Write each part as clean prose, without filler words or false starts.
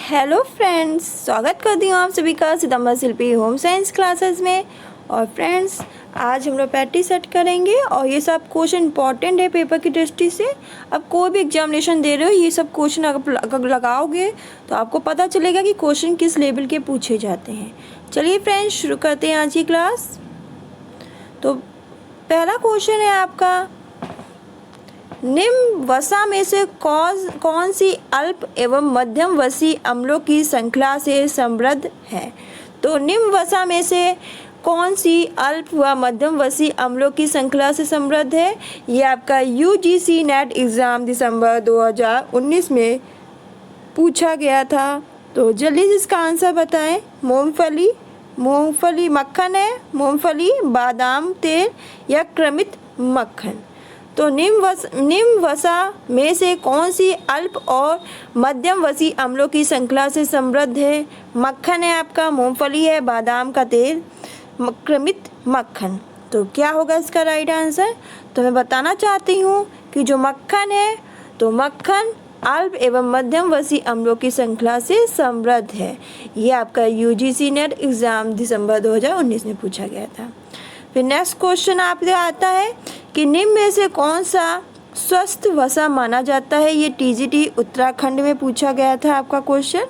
Hello friends, स्वागत करती हूँ आप सभी का सितंबर शिल्पी होम साइंस क्लासेस में। और फ्रेंड्स, आज हम लोग प्रैक्टिस सेट करेंगे और ये सब क्वेश्चन इंपॉर्टेंट है पेपर की दृष्टि से। अब कोई भी एग्जामिनेशन दे रहे हो, ये सब क्वेश्चन अगर लगाओगे तो आपको पता चलेगा कि क्वेश्चन किस लेवल के पूछे जाते हैं। चलिए फ्रेंड्स, शुरू करते हैं आज की क्लास। तो पहला क्वेश्चन है आपका, निम्न वसा में से कौन सी अल्प एवं मध्यम वसी अम्लों की श्रृंखला से समृद्ध है। तो निम्न वसा में से कौन सी अल्प व मध्यम वसी अम्लों की श्रृंखला से समृद्ध है। ये आपका यूजीसी नेट एग्ज़ाम दिसंबर 2019 में पूछा गया था। तो जल्दी से इसका आंसर बताएं। मूंगफली मक्खन है, मूंगफली, बादाम तेल या क्रमित मक्खन। तो निम्न वसा में से कौन सी अल्प और मध्यम वसी अम्लों की श्रृंखला से समृद्ध है। मक्खन है आपका, मूंगफली है, बादाम का तेल, क्रमित मक्खन। तो क्या होगा इसका राइट आंसर। तो मैं बताना चाहती हूँ कि जो मक्खन है, तो मक्खन अल्प एवं मध्यम वसी अम्लों की श्रृंखला से समृद्ध है। ये आपका यूजीसी नेट एग्ज़ाम दिसंबर 2019 में पूछा गया था। फिर नेक्स्ट क्वेश्चन आपसे आता है कि निम्न में से कौन सा स्वस्थ वसा माना जाता है। ये टीजीटी उत्तराखंड में पूछा गया था आपका क्वेश्चन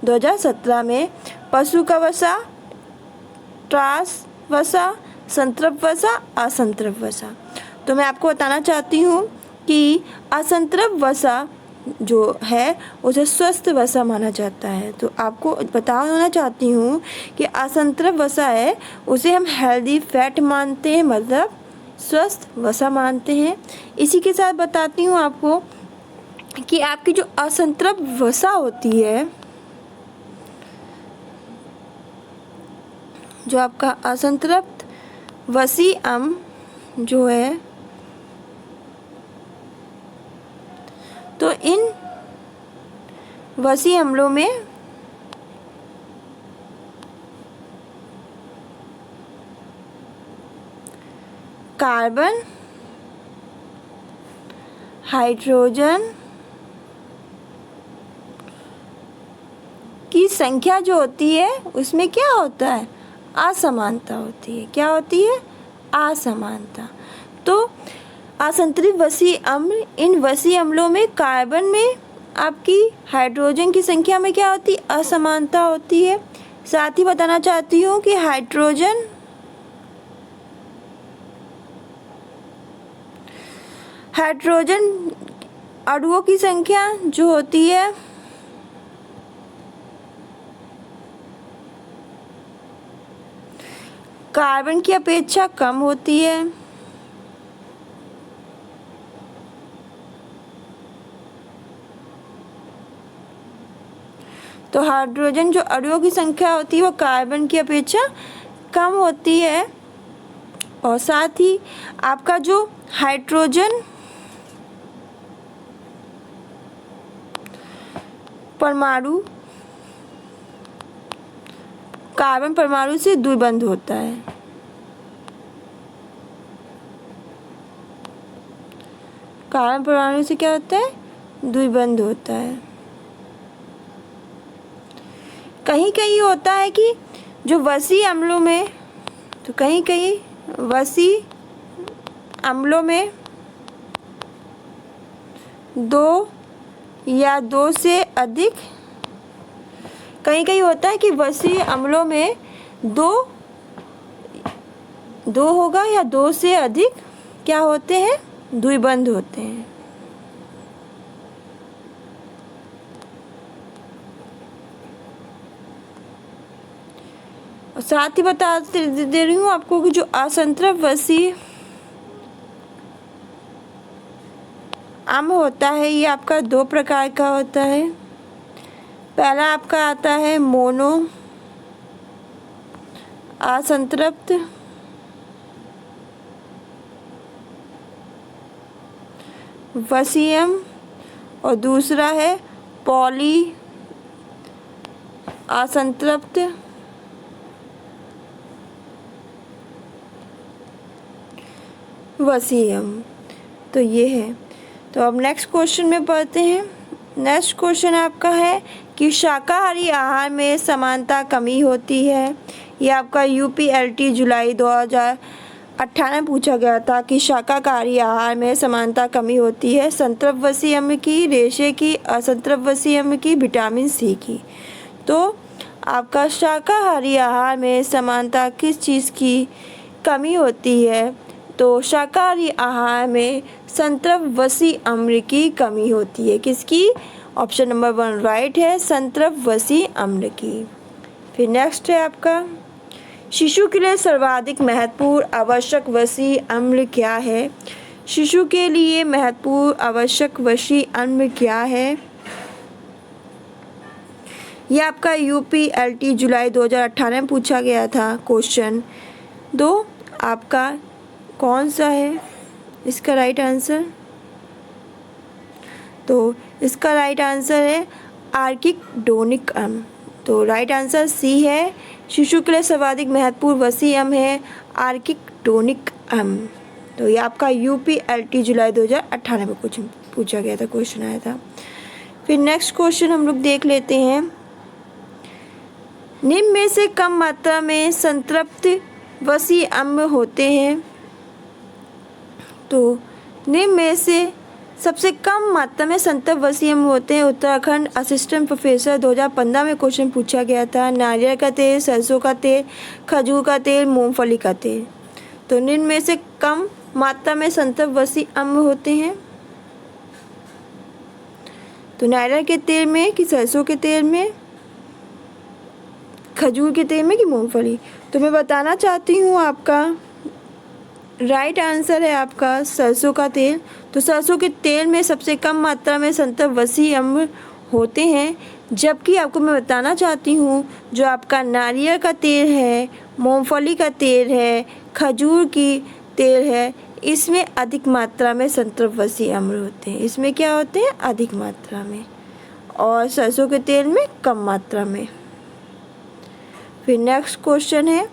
2017 में। पशु का वसा, ट्रास वसा, संतृप्त वसा, असंतृप्त वसा। तो मैं आपको बताना चाहती हूँ कि असंतृप्त वसा जो है उसे स्वस्थ वसा माना जाता है। तो आपको बताना चाहती हूँ कि असंतृप्त वसा है उसे हम हेल्दी फैट मानते हैं, मतलब स्वस्थ वसा मानते हैं। इसी के साथ बताती हूँ आपको कि आपकी जो असंतृप्त वसा होती है, जो आपका असंतृप्त वसी अम्ल जो है, तो इन वसी अम्लों में कार्बन, हाइड्रोजन की संख्या जो होती है उसमें क्या होता है, असमानता होती है। क्या होती है, असमानता। तो असंतृप्त वसी अम्ल, इन वसी अम्लों में कार्बन में आपकी हाइड्रोजन की संख्या में क्या होती है, असमानता होती है। साथ ही बताना चाहती हूँ कि हाइड्रोजन अणुओं की संख्या जो होती है कार्बन की अपेक्षा कम होती है। तो हाइड्रोजन जो अणुओं की संख्या होती है वो कार्बन की अपेक्षा कम होती है। और साथ ही आपका जो हाइड्रोजन परमाणु कार्बन परमाणु से द्विबंध होता है। कार्बन परमाणु से क्या होता है, द्विबंध होता है। कहीं कहीं होता है कि जो वसी अम्लों में, तो कहीं कहीं वसी अम्लों में दो या दो से अधिक, कहीं कहीं होता है कि वसी अम्लों में दो होगा या दो से अधिक क्या होते हैं, द्विबंध होते हैं। और साथ ही बता दे रही हूँ आपको कि जो असंतृप्त वसी अम्ल होता है ये आपका दो प्रकार का होता है। पहला आपका आता है मोनो असंतृप्त वसी अम्ल और दूसरा है पॉली असंतृप्त वसी अम्ल। तो ये है। तो अब नेक्स्ट क्वेश्चन में पढ़ते हैं। नेक्स्ट क्वेश्चन आपका है कि शाकाहारी आहार में समानता कमी होती है। ये आपका UPLT जुलाई 2018 पूछा गया था कि शाकाहारी आहार में समानता कमी होती है संतृप्त अम्ल की, रेशे की, असंतृप्त अम्ल की, विटामिन सी की। तो आपका शाकाहारी आहार में समानता किस चीज़ की कमी होती है? तो शाकाहारी आहार में संतृप्त अम्ल की कमी होती है। किसकी? ऑप्शन नंबर 1 राइट है, संतृप्त अम्ल की। फिर नेक्स्ट है आपका शिशु के लिए सर्वाधिक महत्वपूर्ण आवश्यक वसी अम्ल क्या है? शिशु के लिए महत्वपूर्ण आवश्यक वसी अम्ल क्या है? यह आपका UPLT जुलाई 2018 में पूछा गया था क्वेश्चन। दो आपका कौन सा है इसका राइट आंसर? तो इसका राइट आंसर है आर्किडोनिक अम्ल। तो राइट आंसर सी है, शिशु के लिए सर्वाधिक महत्वपूर्ण वसी अम्ल है आर्किडोनिक अम्ल। तो ये आपका UPLT जुलाई 2018 में कुछ पूछा गया था, क्वेश्चन आया था। फिर नेक्स्ट क्वेश्चन हम लोग देख लेते हैं, निम्न में से कम मात्रा में संतृप्त वसी अम्ल होते हैं। तो निम्न में से सबसे कम मात्रा में संतृप्त वसी अम्ल होते हैं। उत्तराखंड असिस्टेंट प्रोफेसर 2015 में क्वेश्चन पूछा गया था। नारियल का तेल, सरसों का तेल, खजूर का तेल, मूंगफली का तेल। तो निम्न में से कम मात्रा में संतृप्त वसी अम्ल होते हैं। तो नारियल के तेल में कि सरसों के तेल में, खजूर के तेल में कि मूंगफली? तो मैं बताना चाहती हूँ आपका राइट आंसर है आपका सरसों का तेल। तो सरसों के तेल में सबसे कम मात्रा में संतृप्त वसी अम्ल होते हैं, जबकि आपको मैं बताना चाहती हूँ जो आपका नारियल का तेल है, मूंगफली का तेल है, खजूर की तेल है, इसमें अधिक मात्रा में संतृप्त वसी अम्ल होते हैं। इसमें क्या होते हैं? अधिक मात्रा में, और सरसों के तेल में कम मात्रा में। फिर नेक्स्ट क्वेश्चन है,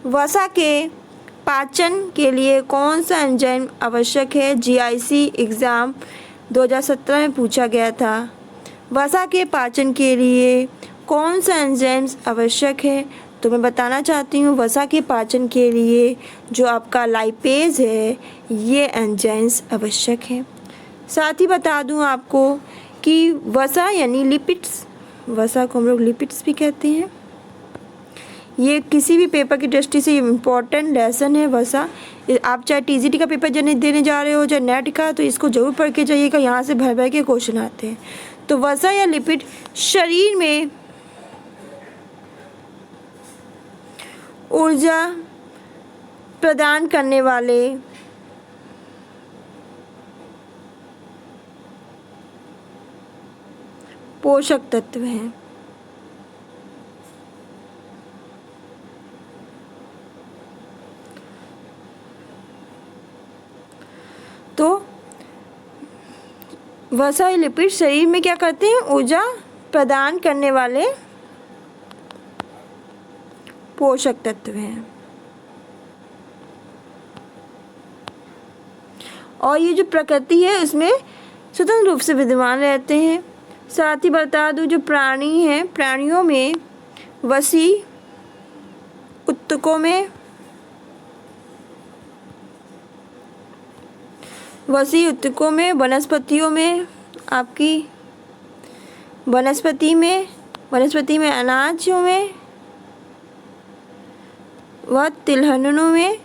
वसा के पाचन के लिए कौन सा एंजाइम आवश्यक है? GIC एग्ज़ाम 2017 में पूछा गया था। वसा के पाचन के लिए कौन सा एंजाइम्स आवश्यक है? तो मैं बताना चाहती हूँ वसा के पाचन के लिए जो आपका लाइपेज है, ये एंजाइम्स आवश्यक है। साथ ही बता दूँ आपको कि वसा यानी लिपिड्स, वसा को हम लोग लिपिड्स भी कहते हैं। ये किसी भी पेपर की दृष्टि से इम्पोर्टेंट लेसन है वसा। आप चाहे TGT का पेपर देने जा रहे हो, चाहे नेट का, तो इसको ज़रूर पढ़ के जाइएगा, यहाँ से भर भर के क्वेश्चन आते हैं। तो वसा या लिपिड शरीर में ऊर्जा प्रदान करने वाले पोषक तत्व हैं। तो वसा या लिपिड शरीर में क्या करते हैं? ऊर्जा प्रदान करने वाले पोषक तत्व हैं। और ये जो प्रकृति है उसमें स्वतंत्र रूप से विद्यमान रहते हैं। साथ ही बता दूं जो प्राणी हैं, प्राणियों में वसी ऊतकों में वनस्पतियों में आपकी वनस्पति में अनाजों में व तिलहनों में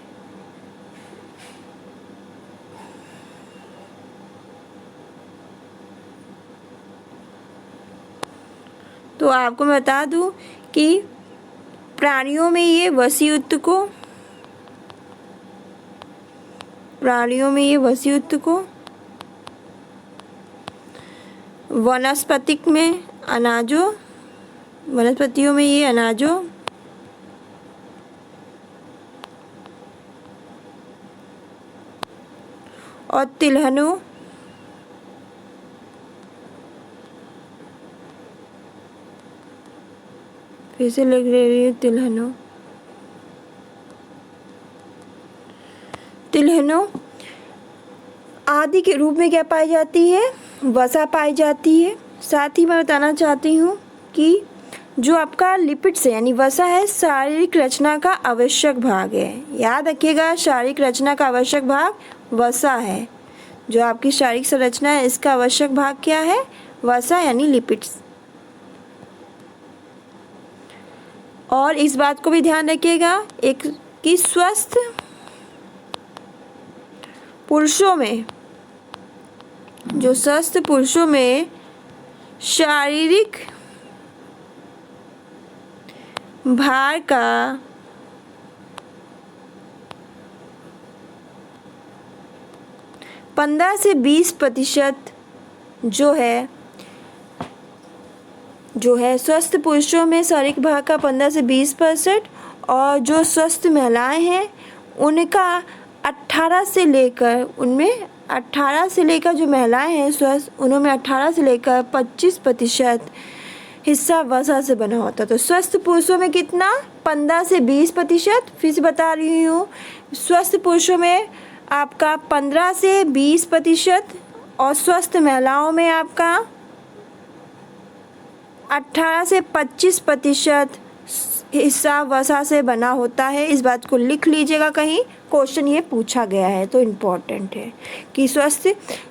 तो आपको मैं बता दूं कि प्राणियों में ये वसी ऊतकों, वनस्पतियों में ये अनाजों और तिलहनों फिर से लिख रही हूँ तिलहनों आदि के रूप में क्या पाई जाती है? वसा पाई जाती है। साथ ही मैं बताना चाहती हूँ कि जो आपका लिपिड्स है यानी वसा है शारीरिक रचना का आवश्यक भाग है। याद रखिएगा, शारीरिक रचना का आवश्यक भाग वसा है। जो आपकी शारीरिक संरचना है इसका आवश्यक भाग क्या है? वसा यानी लिपिड्स। और इस बात को भी ध्यान रखिएगा एक कि स्वस्थ पुरुषों में, जो स्वस्थ पुरुषों में शारीरिक भार का 15 से 20% जो है स्वस्थ पुरुषों में शारीरिक भार का 15 से 20%, और जो स्वस्थ महिलाएं हैं उनका 18 से लेकर जो महिलाएं हैं स्वस्थ, उनमें 18 से लेकर 25% हिस्सा वसा से बना होता है। तो स्वस्थ पुरुषों में कितना? 15 से 20%। फिर से बता रही हूँ, स्वस्थ पुरुषों में आपका 15 से 20% और स्वस्थ महिलाओं में आपका 18 से 25% हिस्सा वसा से बना होता है। इस बात को लिख लीजिएगा, कहीं क्वेश्चन ये पूछा गया है तो इम्पोर्टेंट है कि स्वस्थ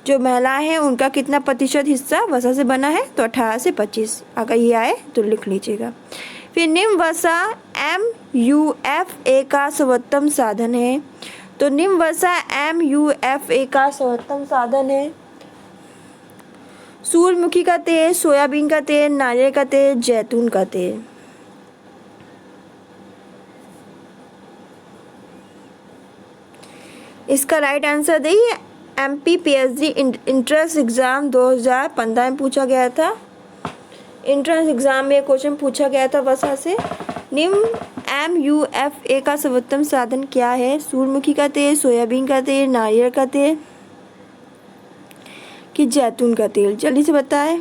जो महिलाएं हैं उनका कितना प्रतिशत हिस्सा वसा से बना है, तो 18 से 25। अगर ये आए तो लिख लीजिएगा। फिर निम्न वसा MUFA का सर्वोत्तम साधन है। तो निम्न वसा MUFA का सर्वोत्तम साधन है सूरजमुखी का तेल, सोयाबीन का तेल, नारियल का तेल, जैतून का तेल। इसका राइट आंसर देखिए, MP PhD इंट्रेंस एग्ज़ाम 2015 में पूछा गया था। इंट्रेंस एग्ज़ाम में क्वेश्चन पूछा गया था वसा से। निम्न MUFA का सर्वोत्तम साधन क्या है? सूरजमुखी का तेल, सोयाबीन का तेल, नारियल का तेल कि जैतून का तेल? जल्दी से बताएं।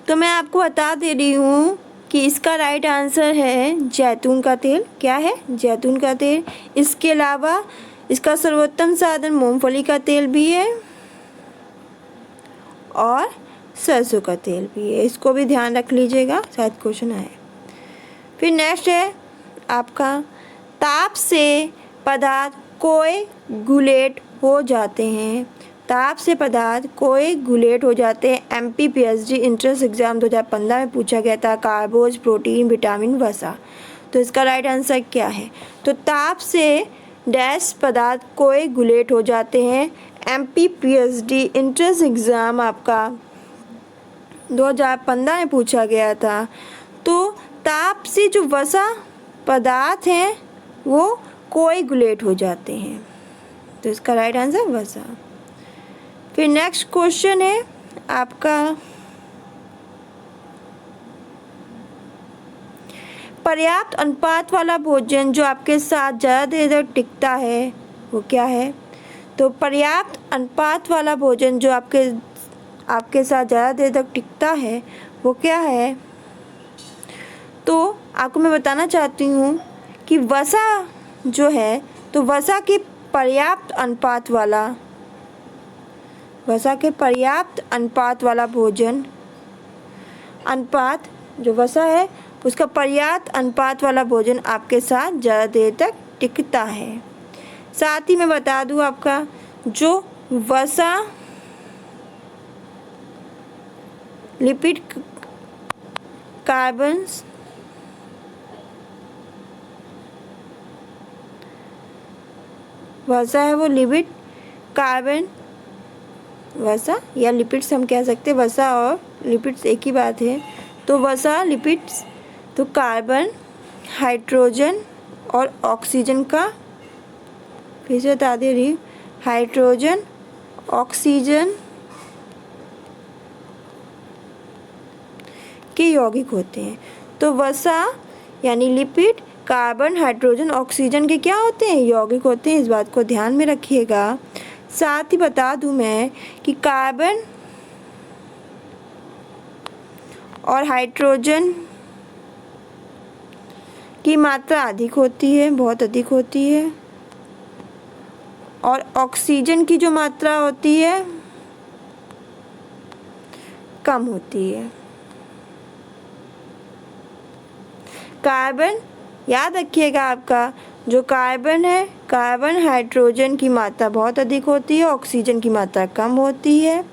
तो मैं आपको बता दे रही हूँ कि इसका राइट आंसर है जैतून का तेल। क्या है? जैतून का तेल। इसके अलावा इसका सर्वोत्तम साधन मूंगफली का तेल भी है और सरसों का तेल भी है। इसको भी ध्यान रख लीजिएगा, शायद क्वेश्चन आए। फिर नेक्स्ट है आपका ताप से पदार्थ कोएगुलेट हो जाते हैं। ताप से पदार्थ कोएगुलेट हो जाते हैं। MP PhD इंट्रेंस एग्ज़ाम 2015 में पूछा गया था। कार्बोज, प्रोटीन, विटामिन, वसा। तो इसका राइट आंसर क्या है? तो ताप से डैश पदार्थ कोएगुलेट हो जाते हैं। MP PhD इंट्रेंस एग्ज़ाम आपका 2015 में पूछा गया था। तो ताप से जो वसा पदार्थ हैं वो कोएगुलेट हो जाते हैं। तो इसका राइट आंसर वसा। फिर नेक्स्ट क्वेश्चन है आपका पर्याप्त अनुपात वाला भोजन जो आपके साथ ज़्यादा देर तक टिकता है वो क्या है? तो पर्याप्त अनुपात वाला भोजन जो आपके साथ ज़्यादा देर तक टिकता है वो क्या है? तो आपको मैं बताना चाहती हूँ कि वसा जो है, तो वसा के पर्याप्त अनुपात वाला भोजन, अनुपात जो वसा है उसका पर्याप्त अनुपात वाला भोजन आपके साथ ज़्यादा देर तक टिकता है। साथ ही मैं बता दूँ आपका जो वसा लिपिड कार्बन्स वसा है वो लिपिड कार्बन वसा या लिपिड्स हम कह सकते हैं। वसा और लिपिड्स एक ही बात है। तो वसा लिपिड्स तो कार्बन, हाइड्रोजन और ऑक्सीजन का, फिर से बता दे रही, हाइड्रोजन, ऑक्सीजन के यौगिक होते हैं। तो वसा यानी लिपिड कार्बन, हाइड्रोजन, ऑक्सीजन के क्या होते हैं? यौगिक होते हैं। इस बात को ध्यान में रखिएगा। साथ ही बता दूं मैं कि कार्बन और हाइड्रोजन की मात्रा अधिक होती है, बहुत अधिक होती है, और ऑक्सीजन की जो मात्रा होती है कम होती है। कार्बन, याद रखिएगा आपका जो कार्बन है, कार्बन हाइड्रोजन की मात्रा बहुत अधिक होती है, ऑक्सीजन की मात्रा कम होती है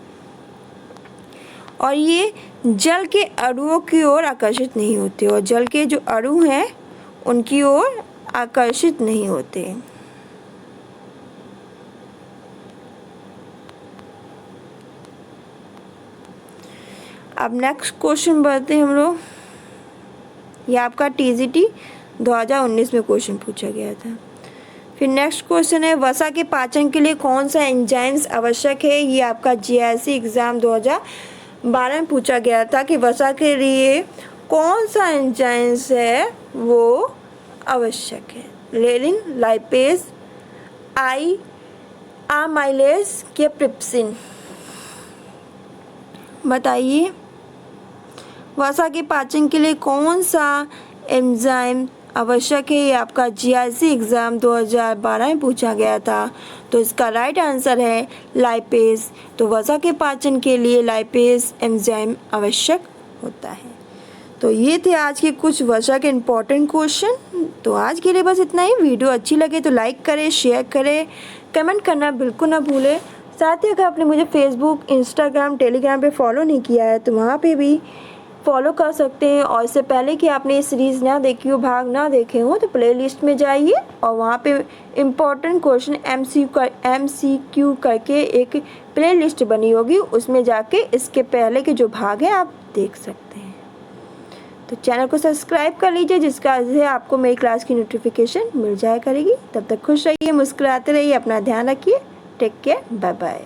और ये जल के अणुओं की ओर आकर्षित नहीं होते और जल के जो अणु हैं उनकी ओर आकर्षित नहीं होते। अब नेक्स्ट क्वेश्चन बढ़ते हैं हम लोग। ये आपका टीजीटी 2019 में क्वेश्चन पूछा गया था। फिर नेक्स्ट क्वेश्चन है वसा के पाचन के लिए कौन सा एंजाइम्स आवश्यक है। ये आपका जीआईसी एग्ज़ाम 2012 में पूछा गया था कि वसा के लिए कौन सा एंजाइम्स है वो आवश्यक है। लेनिन, लाइपेज, अमाइलेज या ट्रिप्सिन। बताइए वसा के पाचन के लिए कौन सा एंजाइम आवश्यक है। ये आपका जीआईसी एग्ज़ाम 2012 में पूछा गया था। तो इसका राइट आंसर है लाइपेज। तो वसा के पाचन के लिए लाइपेज एंजाइम आवश्यक होता है। तो ये थे आज के कुछ वसा के इम्पोर्टेंट क्वेश्चन। तो आज के लिए बस इतना ही। वीडियो अच्छी लगे तो लाइक करें, शेयर करें, कमेंट करना बिल्कुल ना भूलें। साथ ही अगर आपने मुझे फेसबुक, इंस्टाग्राम, टेलीग्राम पे फॉलो नहीं किया है तो वहाँ पे भी फॉलो कर सकते हैं। और इससे पहले कि आपने ये सीरीज़ ना देखी हो, भाग ना देखे हो, तो प्लेलिस्ट में जाइए और वहाँ पे इम्पोर्टेंट क्वेश्चन MCQ करके एक प्लेलिस्ट बनी होगी, उसमें जाके इसके पहले के जो भाग हैं आप देख सकते हैं। तो चैनल को सब्सक्राइब कर लीजिए जिसका से आपको मेरी क्लास की नोटिफिकेशन मिल जाया करेगी। तब तक खुश रहिए, मुस्कुराते रहिए, अपना ध्यान रखिए। Take care, bye bye.